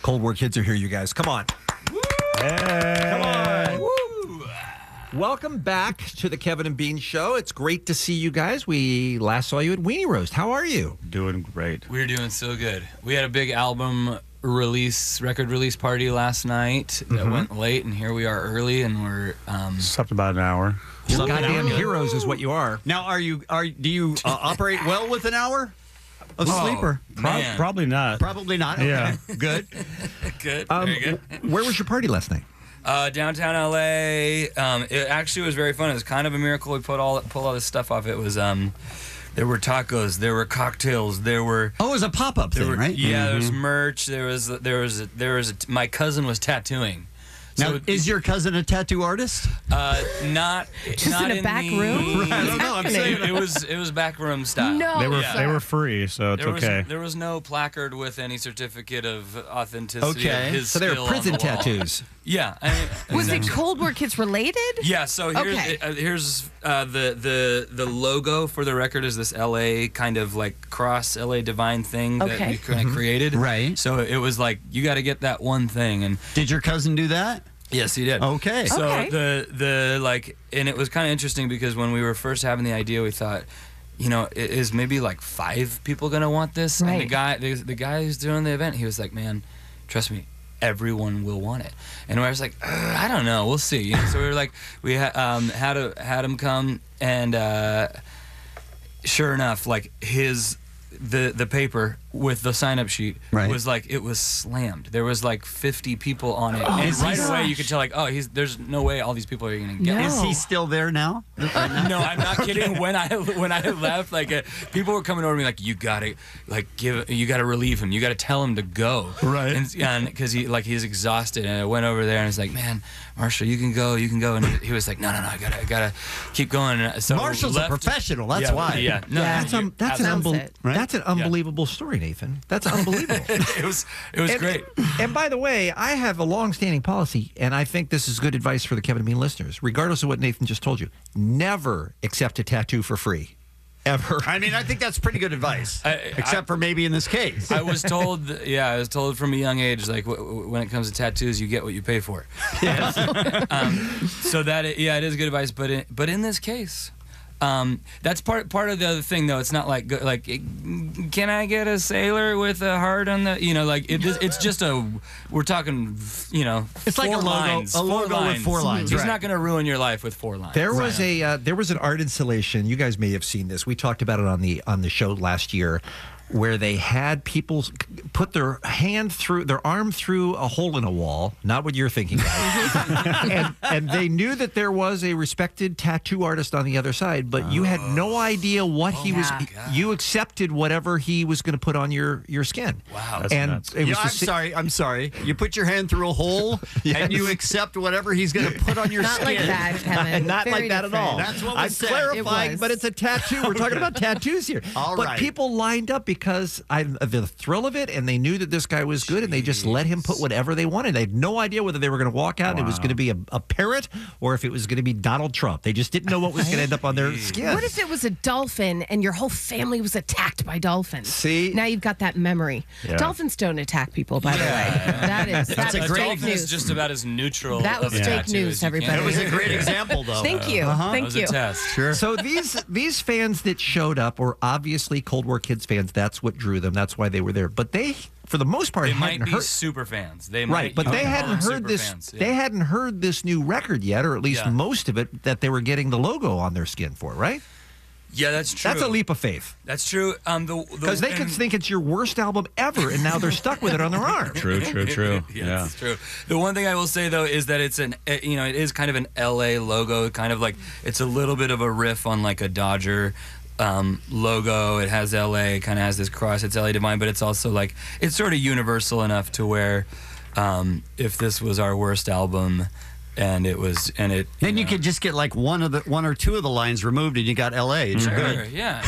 Cold War kids are here, you guys. Come on. Hey. Come on. Woo. Welcome back to the Kevin and Bean Show. It's great to see you guys. We last saw you at Weenie Roast. How are you? Doing great. We're doing so good. We had a big album record release party last night that went late, and here we are early, and we're Slept about an hour. You're goddamn heroes is what you are. Now, do you operate well with an hour of sleeper? man. Probably not. Probably not. Okay. Yeah. Good. good. Very good. Where was your party last night? Downtown LA. It actually was very fun. It was kind of a miracle we pulled all this stuff off. It was there were tacos, there were cocktails, there were Oh, it was a pop-up thing, right? Yeah, there was merch. There was my cousin was tattooing. Now, So is your cousin a tattoo artist? not Just in a back room? I don't know. I'm saying it was backroom style. No. They were free, so it's okay. There was no placard with any certificate of authenticity. Okay. Of his So they were skill prison on the wall. tattoos. Yeah. I mean, Was it exactly. Cold War Kids related? Yeah. So here's the logo for the record is this LA kind of like cross LA divine thing that Okay. we kind of created. Right. So it was like you got to get that one thing, and Did your cousin do that? yes, he did. Okay. So Okay. the like, and it was kind of interesting because when we were first having the idea, we thought, is maybe like 5 people gonna want this? Right. And the guy who's doing the event, he was like, man, trust me, everyone will want it. And I was like, I don't know, we'll see. So we were like, we had him come, and sure enough, like the paper with the sign-up sheet Right. was like, it was slammed. There was like 50 people on it, and is he right away gosh. you could tell like, there's no way all these people are gonna get No. it. Is he still there now? No, I'm not kidding. When I left, like people were coming over to me like, you gotta relieve him. You gotta tell him to go. Right. And because he's exhausted. And I went over there and I was like, man, Marshall, you can go. And he was like, no, I gotta keep going. And so Marshall's a professional. That's why. Yeah. No, Yeah. That's an Right? unbelievable story, Nathan. That's unbelievable. it was great. And by the way, I have a long-standing policy, and I think this is good advice for the Kevin and Bean listeners, regardless of what Nathan just told you. Never accept a tattoo for free. Ever. I mean, I think that's pretty good advice, except for maybe in this case. I was told from a young age, like when it comes to tattoos, you get what you pay for. Yes. So it is good advice. But in this case, that's part of the other thing, though. It's not like can I get a sailor with a heart on the it's just we're talking It's like a logo, lines, a logo with 4 lines. He's right. not going to ruin your life with 4 lines. There was there was an art installation. You guys may have seen this. We talked about it on the show last year, where they had people put their arm through a hole in a wall. Not what you're thinking, guys. and they knew that there was a respected tattoo artist on the other side, but you had no idea what he was. God. You accepted whatever he was going to put on your skin. Wow. That's And nuts. it was I'm sorry. You put your hand through a hole and you accept whatever he's going to put on your Not skin. like that, Kevin. Not Very like that different. at all. That's what I'm was said. clarifying, It was. but it's a tattoo. We're talking about tattoos here. All but right. people lined up because of the thrill of it, and they knew that this guy was good, and they just let him put whatever they wanted. They had no idea whether they were going to walk out and it was going to be a parrot or if it was going to be Donald Trump. They just didn't know what was going to end up on their skin. What if it was a dolphin and your whole family was attacked by dolphins? See? Now you've got that memory. Yeah. Dolphins don't attack people, by the way. That's a great fake dolphin is news. just about as neutral. That was of a fake tattoo news, as you everybody. can. It was a great example, though. Thank you. That Thank was you. a test. Sure. So these fans that showed up were obviously Cold War Kids fans. That's what drew them. That's why they were there. But they, for the most part, They might hadn't be heard. super fans. They Right, might, but you they can call hadn't them heard super this. fans, yeah. They hadn't heard this new record yet, or at least Yeah. most of it that they were getting the logo on their skin for. Right? Yeah, that's true. That's a leap of faith. That's true. Because they could think it's your worst album ever, and now they're stuck with it on their arm. True. Yeah, it's true. The one thing I will say though is that it is kind of an LA logo, kind of like it's a little bit of a riff on like a Dodger logo. It has LA, kind of has this cross. It's LA Divine, but it's also like it's sort of universal enough to where if this was our worst album. Then you could just get like one or two of the lines removed, and you got L.A. It's Sure, good. yeah.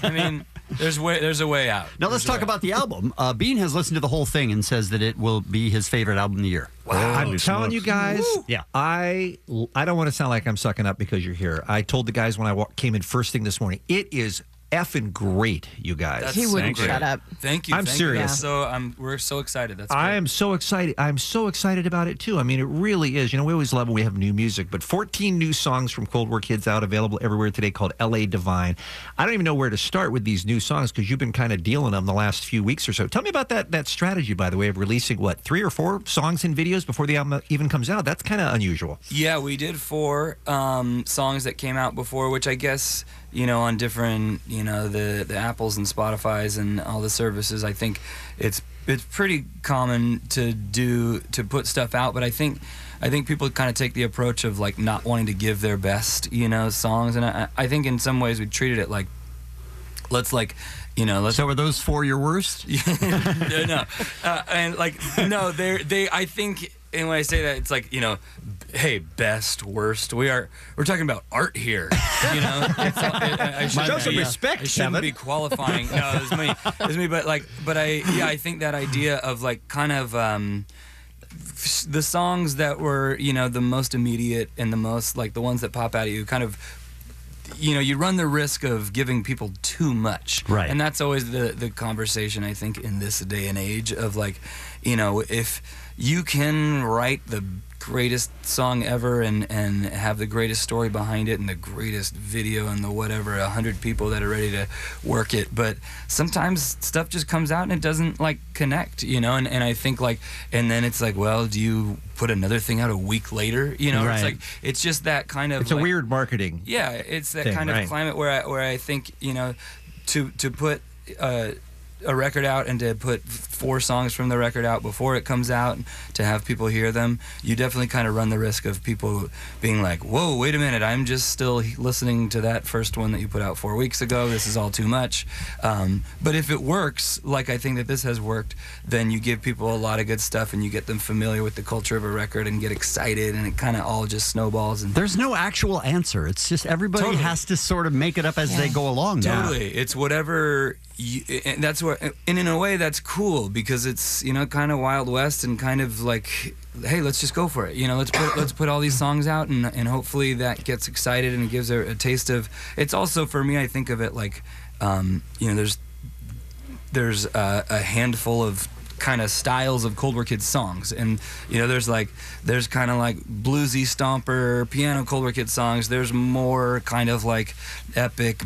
I mean, there's a way out. Now let's talk about the album. Bean has listened to the whole thing and says that it will be his favorite album of the year. Wow. I'm telling you guys, Yeah. I don't want to sound like I'm sucking up because you're here. I told the guys when I came in first thing this morning, it is effing great, you guys. That's He wouldn't great. shut up. Thank you. I'm thank serious. You. We're so excited. That's great. I am so excited. I'm so excited about it, too. I mean, it really is. You know, we always love when we have new music, but 14 new songs from Cold War Kids out, available everywhere today, called L.A. Divine. I don't even know where to start with these new songs because you've been kind of dealing them the last few weeks or so. Tell me about that strategy, by the way, of releasing, 3 or 4 songs and videos before the album even comes out? That's kind of unusual. Yeah, we did 4 songs that came out before, which I guess, on different, the Apples and Spotify's and all the services, I think it's pretty common to put stuff out, but I think people kind of take the approach of like not wanting to give their best, songs, and I think in some ways we treated it like, let's. So are those 4 your worst? No, and no, I think. And when I say that, it's like, hey, best, worst. We're talking about art here. Show some respect, I shouldn't Kevin. be qualifying. No, it's me. But I think that idea of like kind of the songs that were the most immediate and the most like the ones that pop out at you, kind of. You run the risk of giving people too much. Right. And that's always the conversation, I think, in this day and age of like, if you can write the greatest song ever and have the greatest story behind it and the greatest video and the whatever, 100 people that are ready to work it. But sometimes stuff just comes out and it doesn't like connect, and I think like, and then it's like, well, do you put another thing out a week later? Right. It's like, it's just that kind of, It's a weird marketing. yeah, it's that thing, kind of right. climate where I think to put a record out and to put 4 songs from the record out before it comes out to have people hear them, you definitely kind of run the risk of people being like, whoa, wait a minute, I'm just still listening to that first one that you put out 4 weeks ago. This is all too much. But if it works, like I think that this has worked, then you give people a lot of good stuff and you get them familiar with the culture of a record and get excited, and it kind of all just snowballs. And There's no actual answer. It's just everybody Totally. has to sort of make it up as they go along now. Totally. It's whatever and that's what, and in a way that's cool because it's, kind of Wild West and kind of like, hey, let's just go for it. Let's put all these songs out and hopefully that gets excited and gives a taste of, it's also for me, I think of it like, there's a handful of kind of styles of Cold War Kids songs, and there's kind of like bluesy stomper piano Cold War Kids songs. There's more kind of like epic,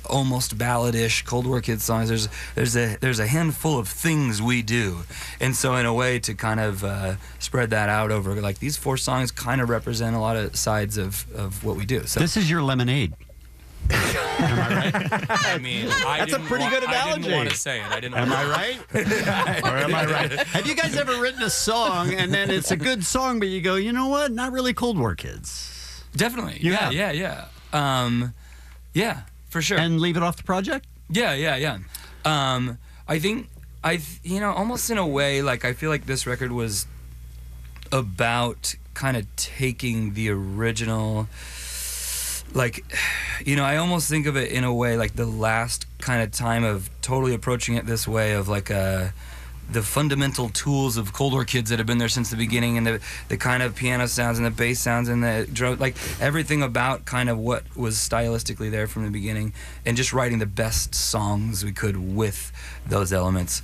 almost balladish Cold War Kids songs. There's a handful of things we do, and so in a way to kind of spread that out over like these 4 songs kind of represent a lot of sides of what we do. So This is your lemonade. am I right? I mean, That's a pretty good I analogy. didn't want to say it. I didn't. Am want I right? Or am I right? Have you guys ever written a song and then it's a good song, but you go, you know what? Not really Cold War Kids. Definitely. You Yeah, have. yeah, for sure. And leave it off the project? Yeah. I think almost in a way, like I feel like this record was about kind of taking the original, like, I almost think of it in a way like the last kind of time of totally approaching it this way of like the fundamental tools of Cold War Kids that have been there since the beginning, and the kind of piano sounds and the bass sounds and the drum, like everything about kind of what was stylistically there from the beginning, and just writing the best songs we could with those elements.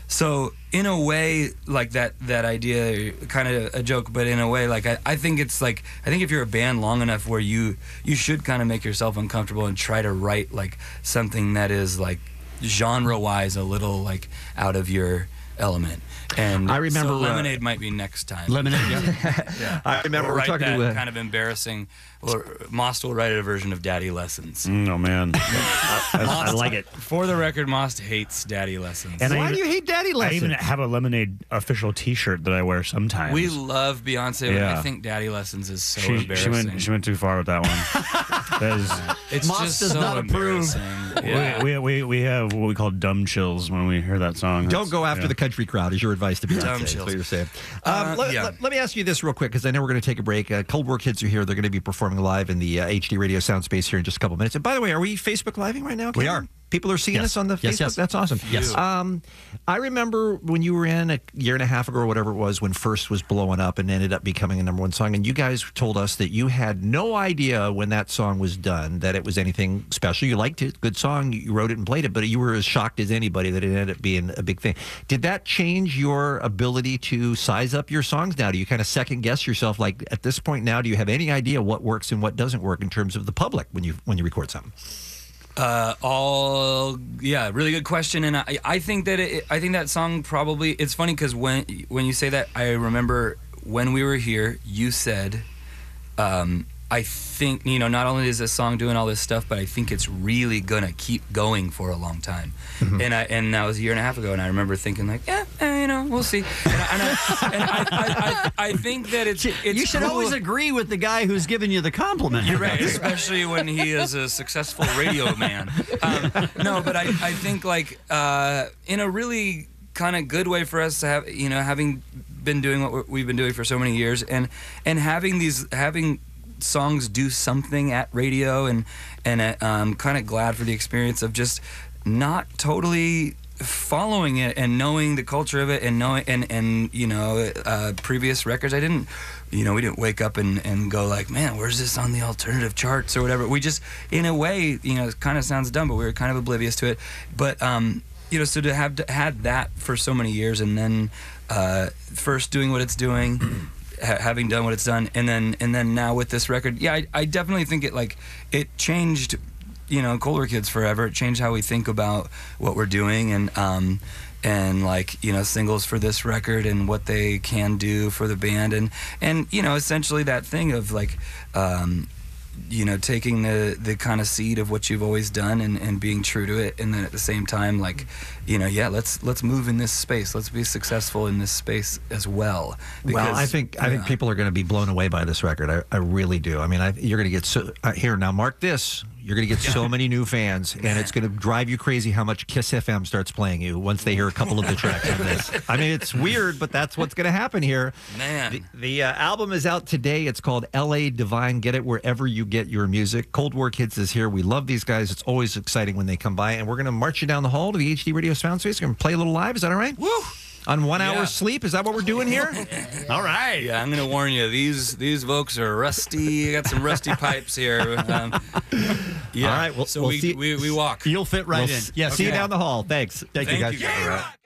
So in a way, like that idea, kind of a joke, but in a way, like I think it's like, I think if you're a band long enough where you should kind of make yourself uncomfortable and try to write like something that is like genre-wise a little like out of your element. And I remember, so Lemonade might be next time. Lemonade, yeah. Yeah. I remember We'll we're write talking that to kind of embarrassing, or Most will write a version of Daddy Lessons. Oh, man. I like it. For the record, Most hates Daddy Lessons. And Why do you hate Daddy I Lessons? even have a Lemonade official T-shirt that I wear sometimes. We love Beyonce, but Yeah. I think Daddy Lessons is so she embarrassing. went too far with that one. That is, It's Moss just does so not approve. embarrassing. Yeah. we have what we call dumb chills when we hear that song. Don't go after the country crowd is your advice to Beyonce. Dumb That's chills. what you're saying. Yeah. Let me ask you this real quick, because I know we're going to take a break. Cold War Kids are here. They're going to be performing live in the HD radio sound space here in just a couple minutes. And by the way, are we Facebook Living right now, Kevin? We are. People are seeing us on the Yes, Facebook. yes. That's awesome. Yes. I remember when you were in a year and a half ago or whatever it was when First was blowing up and ended up becoming a #1 song, and you guys told us that you had no idea when that song was done that it was anything special. You liked it, good song, you wrote it and played it, but you were as shocked as anybody that it ended up being a big thing. Did that change your ability to size up your songs now? Do you kind of second guess yourself? Like at this point now, do you have any idea what works and what doesn't work in terms of the public when you record something? Really good question, and I think that I think that song probably. It's funny because when you say that, I remember when we were here, you said, I think not only is this song doing all this stuff, but I think it's really gonna keep going for a long time. Mm-hmm. And that was a year and a half ago, and I remember thinking like, we'll see. I think that it's you should cool. always agree with the guy who's giving you the compliment. You're right, especially when he is a successful radio man. No, but I think like in a really kind of good way for us to have, having been doing what we've been doing for so many years, and having songs do something at radio, and I'm kind of glad for the experience of just not totally following it and knowing the culture of it and knowing previous records. I didn't, we didn't wake up and go like, man, where's this on the alternative charts or whatever. We just, in a way, it kind of sounds dumb, but we were kind of oblivious to it. But so to have had that for so many years, and then First doing what it's doing. Having done what it's done, and then now with this record, I definitely think it changed, Cold War Kids forever. It changed how we think about what we're doing, and singles for this record and what they can do for the band, and essentially that thing of taking the kind of seed of what you've always done and being true to it, and then at the same time, let's move in this space. Let's be successful in this space as well. Well, I think people are going to be blown away by this record. I really do. I mean, you're going to get here now. Mark this. You're going to get so many new fans, and it's going to drive you crazy how much Kiss FM starts playing you once they hear a couple of the tracks on this. I mean, it's weird, but that's what's going to happen here. Man. The album is out today. It's called L.A. Divine. Get it wherever you get your music. Cold War Kids is here. We love these guys. It's always exciting when they come by, and we're going to march you down the hall to the HD Radio Sound Space. We're going to play a little live. Is that all right? Woo! On 1 hour sleep? Is that what we're doing here? All right. Yeah, I'm going to warn you. These folks are rusty. Got some rusty pipes here. All right. So we walk. You'll fit right in. Yes. See you down the hall. Thanks. Thank you, guys. You.